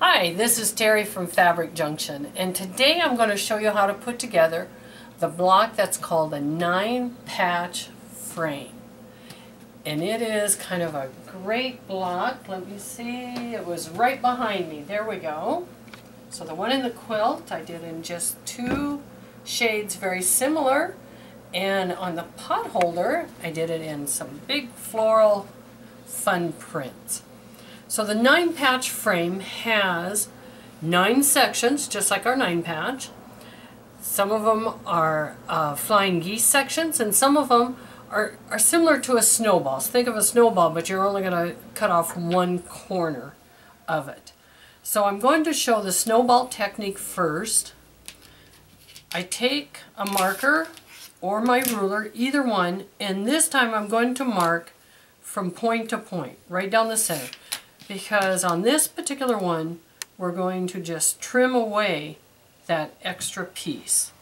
Hi, this is Terry from Fabric Junction, and today I'm going to show you how to put together the block that's called a 9-patch frame. And it is kind of a great block. Let me see, it was right behind me. There we go. So the one in the quilt I did in just 2 shades very similar, and on the pot holder I did it in some big floral fun prints. So the 9-patch frame has 9 sections, just like our 9-patch. Some of them are flying geese sections, and some of them are similar to a snowball. So think of a snowball, but you're only going to cut off one corner of it. So I'm going to show the snowball technique first. I take a marker or my ruler, either one, and this time I'm going to mark from point to point, right down the center. Because on this particular one, we're going to just trim away that extra piece.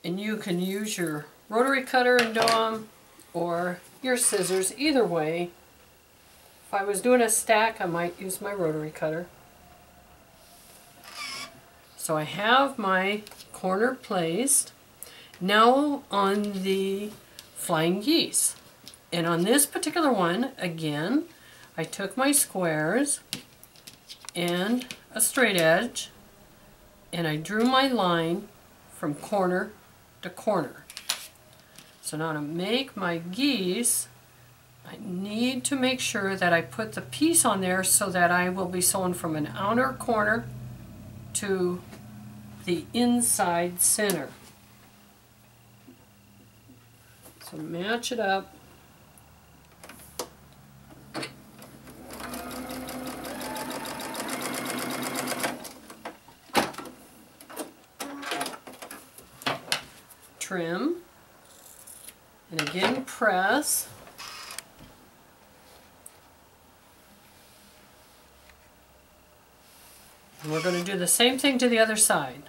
And you can use your rotary cutter and do them, or your scissors, either way. If I was doing a stack, I might use my rotary cutter. So I have my corner placed. Now on the flying geese. And on this particular one, again, I took my squares and a straight edge, and I drew my line from corner to corner. So now to make my geese, I need to make sure that I put the piece on there so that I will be sewing from an outer corner to the inside center. So match it up. Trim. And again press. And we're going to do the same thing to the other side.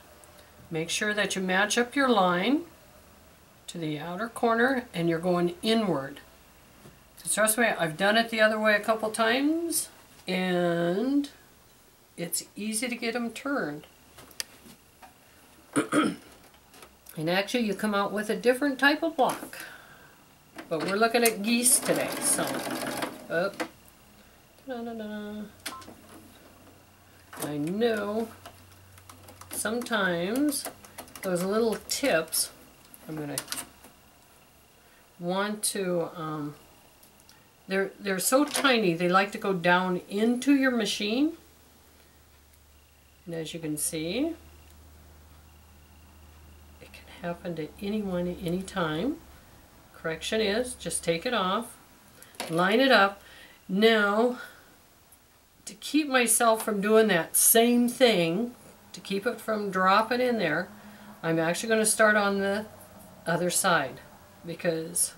Make sure that you match up your line to the outer corner and you're going inward. So trust me, I've done it the other way a couple times and it's easy to get them turned. And actually you come out with a different type of block. But we're looking at geese today, so up. Da-da-da. I know sometimes those little tips, I'm going to want to, they're so tiny, they like to go down into your machine. And as you can see, it can happen to anyone at any time. Correction is, just take it off, line it up. Now, to keep myself from doing that same thing, to keep it from dropping in there, I'm actually going to start on the other side because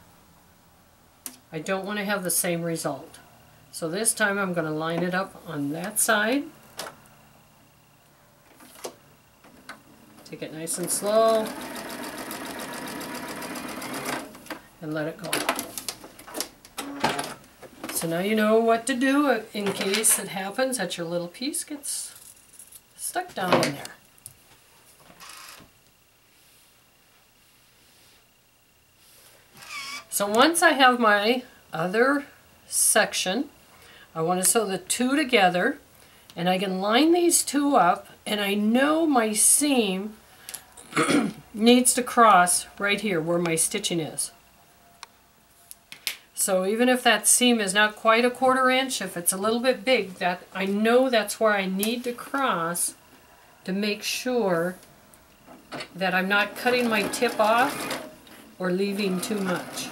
I don't want to have the same result. So this time I'm going to line it up on that side. Take it nice and slow and let it go. So now you know what to do in case it happens that your little piece gets stuck down in there. So once I have my other section, I want to sew the 2 together, and I can line these 2 up, and I know my seam needs to cross right here where my stitching is. So even if that seam is not quite a 1/4 inch, if it's a little bit big, that I know that's where I need to cross to make sure that I'm not cutting my tip off or leaving too much.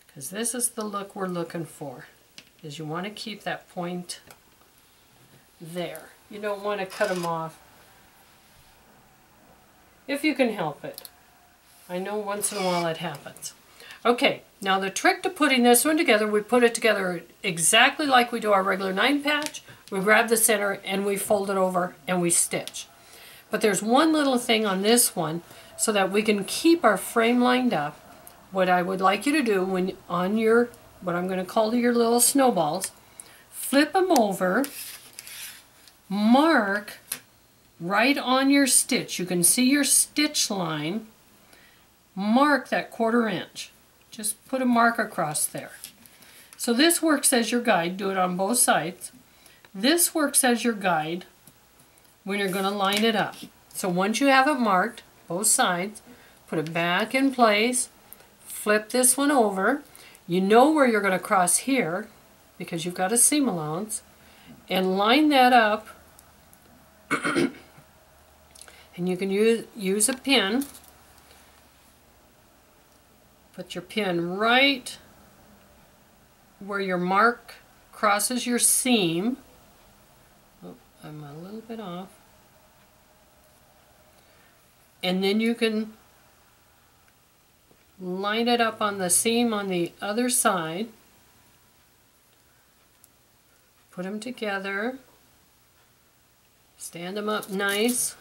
Because this is the look we're looking for, is you want to keep that point there. You don't want to cut them off if you can help it. I know once in a while it happens. Okay, now the trick to putting this one together, we put it together exactly like we do our regular 9-patch. We grab the center and we fold it over and we stitch. But there's one little thing on this one so that we can keep our frame lined up. What I would like you to do when on your, what I'm going to call your little snowballs, flip them over, mark right on your stitch. You can see your stitch line. Mark that 1/4 inch. Just put a mark across there. So this works as your guide. Do it on both sides. This works as your guide when you're going to line it up. So once you have it marked, both sides, put it back in place, flip this one over. You know where you're going to cross here because you've got a seam allowance, and line that up. And you can use a pin. Put your pin right where your mark crosses your seam. Oh, I'm a little bit off. And then you can line it up on the seam on the other side. Put them together. Stand them up nice.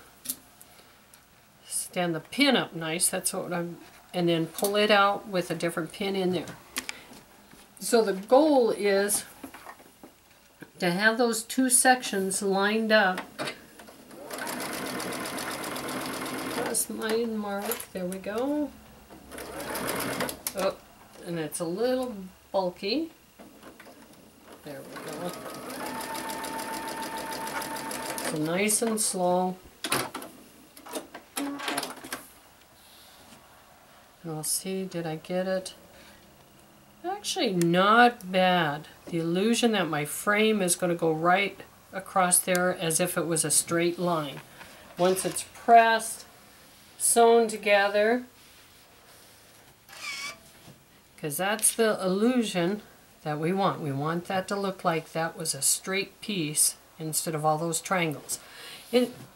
Stand the pin up nice. That's what I'm... And then pull it out with a different pin in there. So the goal is to have those two sections lined up. That's my mark. There we go. Oh, and it's a little bulky. There we go. So nice and slow. And I'll see, did I get it? Actually, not bad. The illusion that my frame is going to go right across there as if it was a straight line. Once it's pressed, sewn together, because that's the illusion that we want. We want that to look like that was a straight piece instead of all those triangles.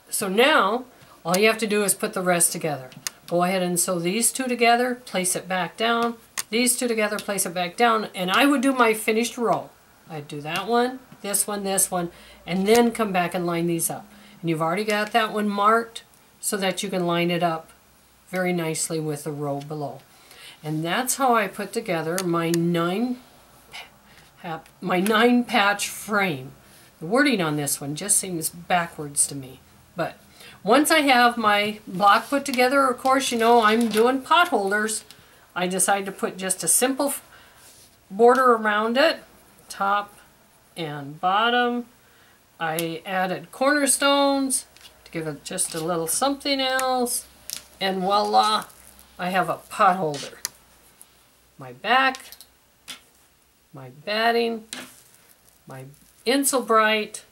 So now, all you have to do is put the rest together. Go ahead and sew these two together, place it back down, these two together, place it back down, and I would do my finished row. I'd do that one, this one, and then come back and line these up. And you've already got that one marked so that you can line it up very nicely with the row below. And that's how I put together my 9-patch frame. The wording on this one just seems backwards to me, but once I have my block put together, of course, you know, I'm doing pot holders. I decided to put just a simple border around it, top and bottom. I added cornerstones to give it just a little something else. And voila, I have a pot holder. My back, my batting, my Insel Bright,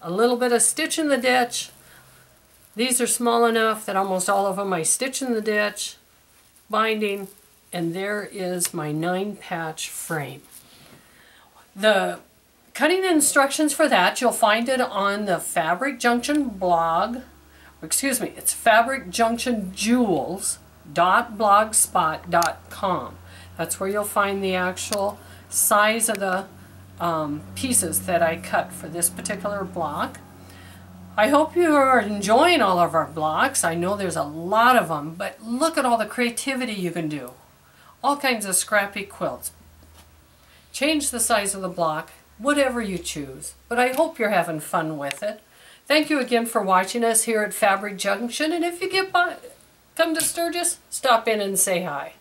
a little bit of stitch in the ditch. These are small enough that almost all of them I stitch in the ditch, binding, and there is my 9-patch frame. The cutting instructions for that, you'll find it on the Fabric Junction blog. Excuse me, it's fabricjunctionjewels.blogspot.com. That's where you'll find the actual size of the pieces that I cut for this particular block. I hope you are enjoying all of our blocks. I know there's a lot of them, but look at all the creativity you can do. All kinds of scrappy quilts. Change the size of the block, whatever you choose. But I hope you're having fun with it. Thank you again for watching us here at Fabric Junction. And if you come to Sturgis, stop in and say hi.